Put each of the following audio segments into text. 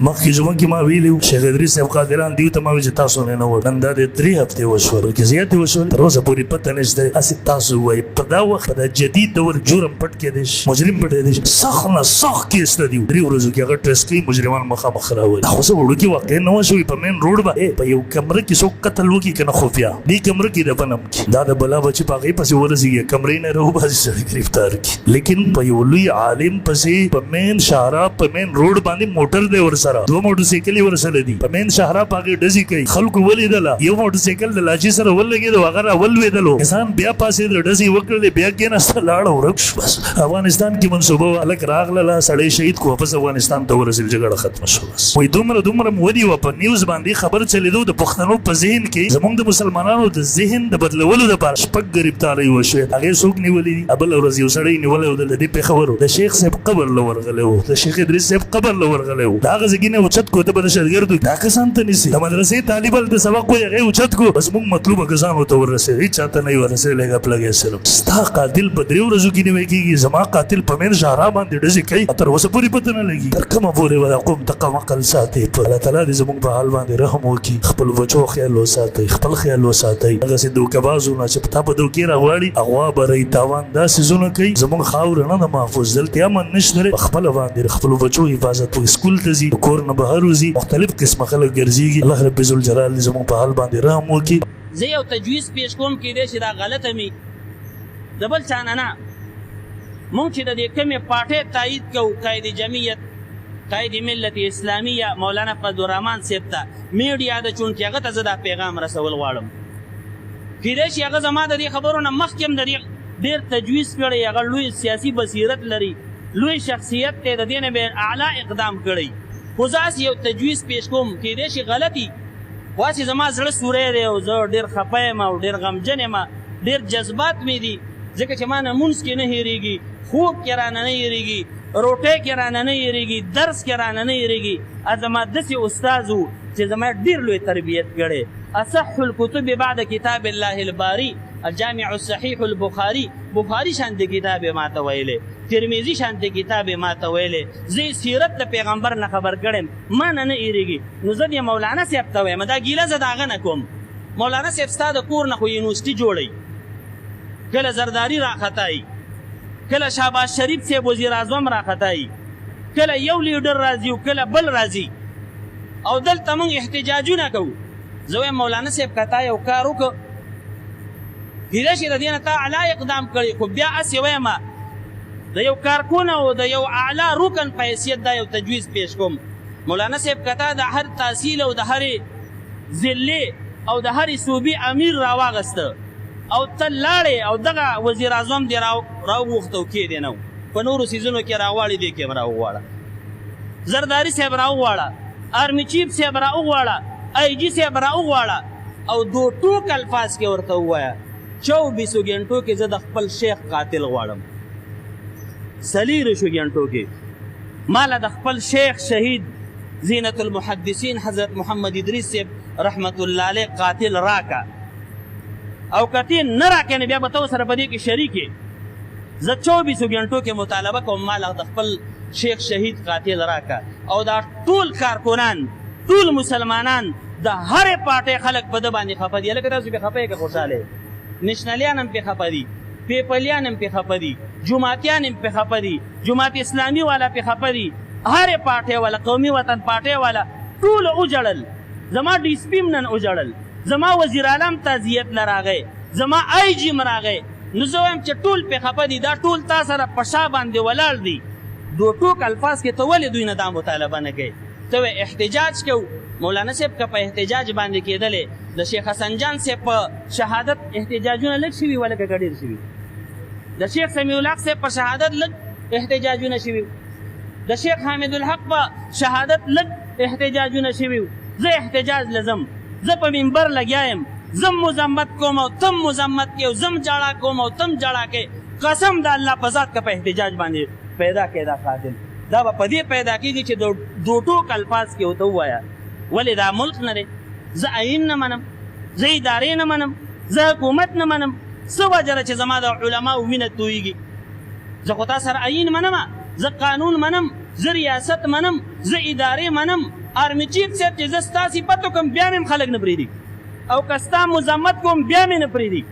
مخکې جمعه کې ما ویلي وو شیخ ادریس صاحب قادران دیو ته ما ویل چې تاسو نه وړ نن دا د 3 هفتې وشول بلکې زیاتې وشول تر اوسه پورې پته نشته هسې تاسو وایي په دا وخت په دا جدید دور جرم پټ کېدی شي مجرم پټېدی شي سخت نه سخت کیس ته دي 3 ورځو کې هغه ټرسټ کوي مجرمان مخامخ راولي دا خو څه وړوکې واقع نه وشوي په مین روډ باندې په یو کمره کې څوک قتل وکړي که نه خفیا دې کمره کې دفن هم کړي دا د بلا بچي په هغې پسې ورسېږي کمرې نه راوباسي سړی ګرفتار کړي لیکن په یو لوی عالم پسې په مین شاهراه په مین روډ باندې موټر دی ورسره 2 موټرسایکلې ورسره دي په مین شاهراه په هغې ډزې کوي خلکو ولیدله یو موټرسایکل د لاچي سره ولګېدو هغه راولوېدلو انسان بیا پاسېد ډزې وکړلې بیا کېناسته لاړه ورک شو بس افغانستان کې منصوبه هلک راغلله سړی شهید کو واپس افغانستان ته ورسېد جګړه ختمه شوه بس وایي دومره مو ودي وه په نیوز باندې خبر چلېدو د پښتنو په ذهن کې زموږ د مسلمانانو د ذهن د بدلولو دپاره شپږ ګرفتارۍ وشوې هغې څوک نیولي دي بله ورځ یو سړی نیولی و د دې پېښور د شیخ صاحب قبر له ورغلی و د شیخ ادریس صاحب قبر له ورغلی و د هغه ځګي نه اوچت کو ته به د شاګردو دا کسان ته نیسي د مدرسې طالب هلته سبق وایي هغې اوچت کو بس موږ مطلوبه کسانو ته ورسېد هېڅ چاته نه یې ورسېدلی پلګی سلم ستا قاتل په 3 ورځو کې نیوی کېږي زما قاتل په مین شاهراه باندې ډزې کوي تر اوسه پورې پته نه لګي تر کومه پورې به دا قوم تقم عقل ساتي الله تعالی دې زموږ په حال باندې رحم وکړي خپل بچو خیال وساتئ خپل خیال وساتئ هغسې دوکهبازونه چې په تا په دوکې راغواړي اغوا به رئ تاوان دا څیزونه کوي زموږ خاوره نه ده محفوظ دلته امن نشته دی په خپله باندې د خپلو بچو حفاظت وکړي سکول ته ځي د کور نه بهر وځي مختلف قسمه خلک ګرځېږي الله رب ذوالجلال دې زموږ په حال باندې رحم وکړي زه یو تجویز پیش کوم کېدی چې دا غلطه مي د بل چا نه نه مونږ چې د دې کمې پارټۍ تایید کوو قائد جمعیت قائد ملت اسلامیه مولانا فضلالرحمن صاحب ته میډیا د چونکې هغه ته زه دا پیغام رسول غواړم کېدی شي هغه زما د دې خبرو نه مخکې هم د دې ډېر تجویز کړی هغه لوی سیاسي بصیرت لري لوی شخصیت دی د دې نه به اعلی اقدام کړی خو زه یو تجویز پیش کوم کېدی شي غلطي واسې زما زړه سوری دی او زه ډېر خفه یم او ډېر غمجن یم ډېر جذبات مې دي ځکه چې ما نه مونځ کې نه هېرېږي خوب کې رانه نه هېرېږي روټۍ کې رانه نه هېرېږي درس کې رانه نه هېرېږي زما داسې استاذ و چې زما ډېر لوی تربیت کړی اصح الکتب بعد کتاب الله الباری الجامع الصحیح البخاري بخاري شانتې کتاب یې ماته ویلی ترمیزي شانتې کتاب یې ماته ویلی زه سیرت د پیغمبر نه خبر کړی ما نه هېرېږي نو زه دې مولانا صاحب ته وایم دا ګیله زه د هغه نه کوم مولانا صاحب ستا د کور نه خو یونیورسټي جوړوي کله زرداری راختایي کله شهباز شریف صاحب وزیر اعظم راختایي کله یو لیډر راځي او کله بل راځي او دلته موږ احتجاجونه کوو زه وایم مولانا صاحب که تا یو کار وکړه کېدای شي د دې نه تا اعلی اقدام کړی خو بیا هسې وایم د یو کارکون او د یو اعلی رکن په حیثیت دا یو تجویز پیش کوم مولانا صاحب که تا د هر تحصیل او د هرې ضلعې او د هرې صوبې امیر راواغسته او ته لاړې او دغه وزیر اعظم دې راوغوښته او کېدې نه و په نورو څیزونو کې راغواړې دې کې هم راوغواړه زرداري صاحب راوغواړه آرمي چیف صاحب راوغواړه آی جي صاحب راوغواړه او 2 ټوک الفاظ کې ورته ووایه 24 غنټو کې زه د خپل شیخ قاتل غواړم سلیرشو غنټو کې ماله د خپل شیخ شهید زینت المحدثین حضرت محمد ادریس صاحب رحمت الله علیه قاتل راکا او کتی نه راکې نه بیا به ته سره په دې کې شریک یې زه 24 غنټو کې مطالبه کوم ماله د خپل شیخ شهید قاتل راکا او دا ټول کارکنان ټول مسلمانان د هرې پارټۍ خلک په ده باندې خفه دي هلکه تاسو پې خفه یې که خوشحاله نشنلیان هم پې خفه دي پیپلیان هم پې خفه دي جماعتیان هم پې خفه دي جماعت اسلامي والا پې خفه دي هرې پارټۍ والا قومي وطن پارټۍ والا ټولو وجړل زما ډي سي پي هم نن وجړل زما وزیر اعظم تعزیت نه راغی زما آی جي م راغی نو زه وایم چې ټول پې خفه دي دا ټول تا سره په شا باندې ولاړ دي 2 ټوک الفاظ کې ته ولې دوی نه دا مطالبه نه کوي ته احتجاج کوو مولانا صاحب که په احتجاج باندې کېدلې د شیخ حسن جان صاحب په شهادت احتجاجونه لږ شوي ولکه که ډېر شوي د شیخ سمیع الحق صاحب په شهادت لږ احتجاجونه شوي د شیخ حامد الحق په شهادت لږ احتجاجونه شوي زه احتجاج لزم زه په منبر لګیا یم زم مذمت کوم او تم مذمت کې او زم جاړه کوم او تم جاړه کې قسم د الله په ذات که په احتجاج باندې پیدا کېدا قاتل دا به په دې پیدا کېږي چې د 2 ټوک الفاظ کې ورته ووایه ولې دا ملک نه دی زه آیین نه منم زه ادارې نه منم زه حکومت نه منم څه وجه ده چې زما د علماو وینه تویږي زه خو تا سره آیین منم زه قانون منم زه ریاست منم زه ادارې منم آرمي چیف صاحب چې زه ستا صفت وکړم بیا مې هم خلک نه پرېږدي او که ستا مذمت کوم بیا مې نه پرېږدي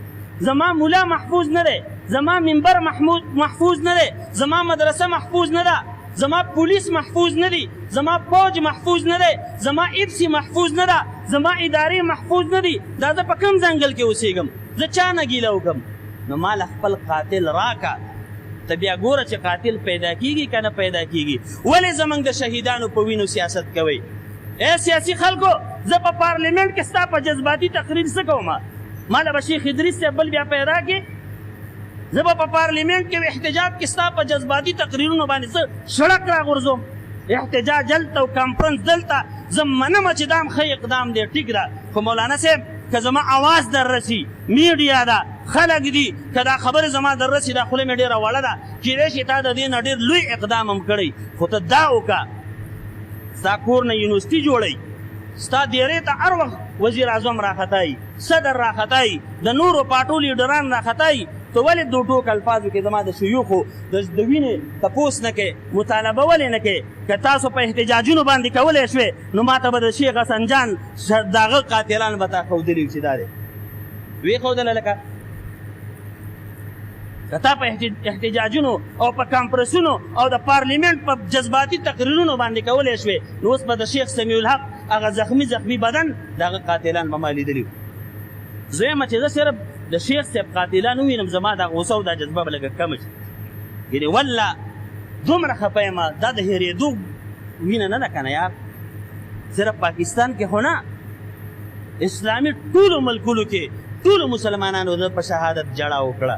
زما مولا محفوظ نه دی زما منبر محفوظ نه دی زما مدرسه محفوظ نه ده زما پولیس محفوظ نه دي زما فوج محفوظ نه دی زما افسی محفوظ نه ده زما ادارې محفوظ نه دي دا زه په کوم ځنګل کې اوسېږم زه چا نه ګیله وکړم نو ما له خپل قاتل راکه ته بیا ګوره چې قاتل پیدا کیږي که نه پیدا کیږي ولې زموږ د شهیدانو په وینو سیاست کوئ ای سیاسي خلکو زه په پارلیمنټ کې ستا په جذباتي تقریر څه کوم ما له به شیخ ادریس صاحب بل بیا پیدا کړي زه به په پارلیمنټ کې احتجاج کې ستا په جذباتي تقریرونو باندې څه سړک راغورځوم احتجاج دلته او کانفرنس دلته زه منمه چې دا هم ښه اقدام دی ټیک ده خو مولانا صاحب که زما آواز در رسي میډیا ده خلک دي که دا خبرې زما در رسي دا خوله مې ډېره وړه ده کیدای شي تا د دې نه ډېر لوی اقدام هم کړی خو ته دا وکړه ستا کور نه یونیورسټي جوړئ ستا دیرې ته هر وخت وزیر اعظم راختایي صدر راختایي د نورو پاټو لیډران راختایي ته ولې دو ټوک الفاظو کې زما د شیوخو د وینې تپوس نه کوې مطالبه ولې نه کوې که تاسو په احتجاجونو باندې کولی شوې نو ما ته به د شیخ حسن جان د هغه قاتلان به تا ښودلي وي چې دا دی ویې ښودله لکه که تا په احتجاجونو او په کانفرنسونو او د پارلیمنټ په جذباتي تقریرونو باندې کولی شوې نو اوس به د شیخ سمیع الحق هغه زخمي بدن د هغه قاتلان به ما لیدلي وو زه یم چې زه صرف د شیخ صاحب قاتلان ووینم زما دا غوسه او دا جذبه به لږه کمه شي یعنې والله دومره خفه یم دا د هېرېدو وینه نه ده که نه یار صرف پاکستان کې خو نه اسلامي ټولو ملکونو کې ټولو مسلمانانو د په شهادت جړه وکړه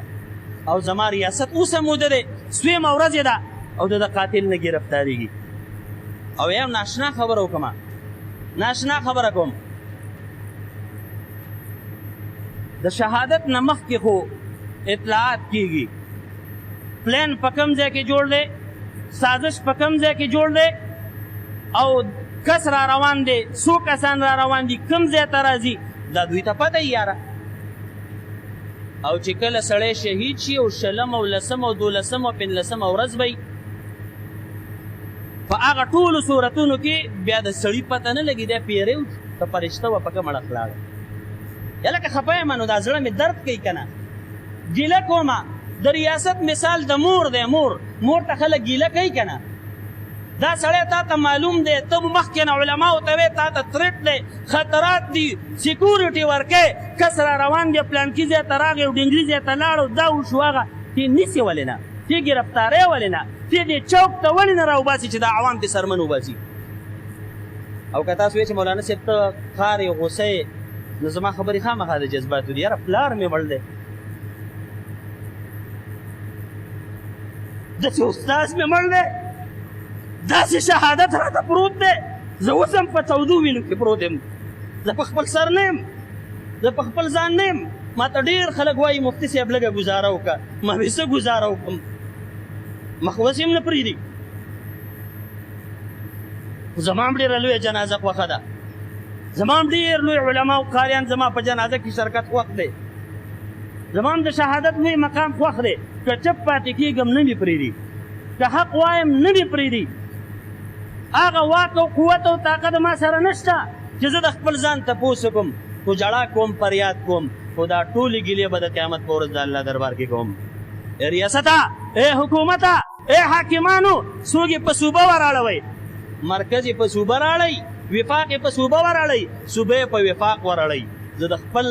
او زما ریاست اوس هم موده دی سویمه ورځ یې ده او د قاتل نه ګرفتاریږي او یم ناشنا خبره وکړم ناشنا خبره کوم د شهادت نه مخکې خو اطلاعات کیږي پلان په کوم ځای کې جوړ دی سازش په کوم ځای کې جوړ دی او کس را روان دی څو کسان را روان دي کوم ځای ته راځي دا دوی ته پته یاره او چې کله سړی شهید شي او شلم او لسم او دولسم او پنځلسم ورځ به په هغه ټولو صورتونو کې بیا د سړي پته نه لګي دی پیری ته فرشته وه په کومه ډک لاړه یا لکه خفه یم نو دا زړه مې درد کوي که نه ګیله کومه د ریاست مثال د مور دی مور ته خلک ګیله کوي که نه دا سړی تا ته معلوم دی ته مخکې نه علماو ته وې تا ته تریټ دی خطرات دي سیکورټي ورکوې کس را روان دی پلانکي ځای ته راغی او ډنګري ځای ته لاړ او دا وشو هغه تی نیسې ولې نه تی ګرفتارۍ ولې نه تی دې چوک ته ولې نه راوباسي چې دا عوام دې سرمن وباسي او که تاسو وایئ چې مولانا صاحب ته خار یې غوسه یې نو زما خبرې خامخا د جذباتو دي یاره پلار مې مړ دی داسې استاذ مې مړ دی داسې شهادت راته پروت دی زه اوس هم په تودو وینو کې پروت یم زه په خپل سر نه یم زه په خپل ځان نه یم ما ته ډېر خلک وایي مفتي صاحب لږه ګزاره وکړه ما وایي څه ګزاره وکړم مخ اوس هم نه پرېږدي خو زما هم ډېره لویه جنازه خوښه ده زما هم ډېر لوی علما او قاریان زما په جنازه کې شرکت خوښ دی زما هم د شهادت لوی مقام خوښ دی که چپ پاتې کېږم نه مې پرېږدي که حق وایم نه مې پرېږدي هغه واک او قوت او طاقت ما سره نشته چې زه د خپل ځان تپوس وکړم خو ژړا کوم فریاد کوم خو دا ټولې ګیلې به د قیامت په ورځ د الله دربار کې کوم ای ریاسته ای حکومته ای حاکمانو څوک یې په صوبه وراړوئ مرکز یې په صوبه راړئ وفاق یې په صوبه وراړئ صوبه یې په وفاق وراړئ زه د خپل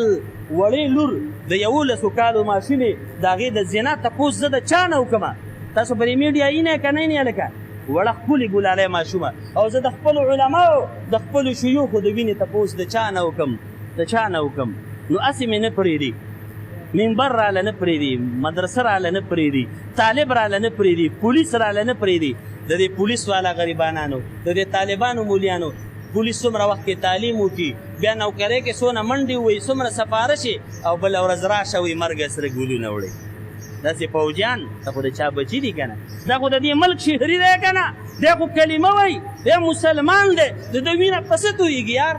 وړې لور د 11 کالو ماشومې د هغې د زنا تپوس زه د چا نه وکړمه تاسو پرې میډیا یې نه که نه یې لکه وړه ښکلې ګلالی ماشومه او زه د خپلو علماو د خپلو شیوخو د وینې تپوس د چا نه وکړم نو هسې مې نه پرېږدي منبر راله نه پرېږدي مدرسه راله نه پرېږدي طالب راله نه پرېږدي پولیس راله نه پرېږدي د دې پولیس والا غریبانانو د دې طالبانو مولیانو پولیس څومره وخت کې تعلیم وکړي بیا نوکرۍ کې څونه منډې ووایي څومره سپارشې او بله ورځ راشه وایي مرګ سره ګلونه وړئ داسې پوجیان دا خو د چا بچي دي که نه دا خو د دې ملک شهري دی که نه دی خو کلمه وایي دی مسلمان دی د ده وینه په څه تویږي یار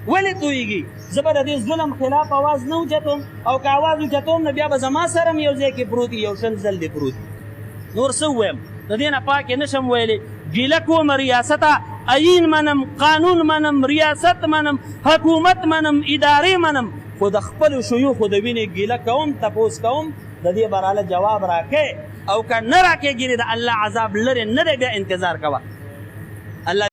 ولې تویږي زه به د دې ظلم خلاف اواز نه اوچتوم او که اواز اوچتوم نو بیا به زما سره هم یو ځای کې پروت یو شل ځل دی پروت نور څه ووایم د دې نه پاک یې نشم ویلی ګیله کوم ریاسته آیین منم قانون منم ریاست منم حکومت منم ادارې منم خو د خپلو شیوخو د وینې ګیله کوم تپوس کوم د دې براله جواب راکې او که نه راکېږي د الله عذاب لرې نه دی بیا انتظار کوه الله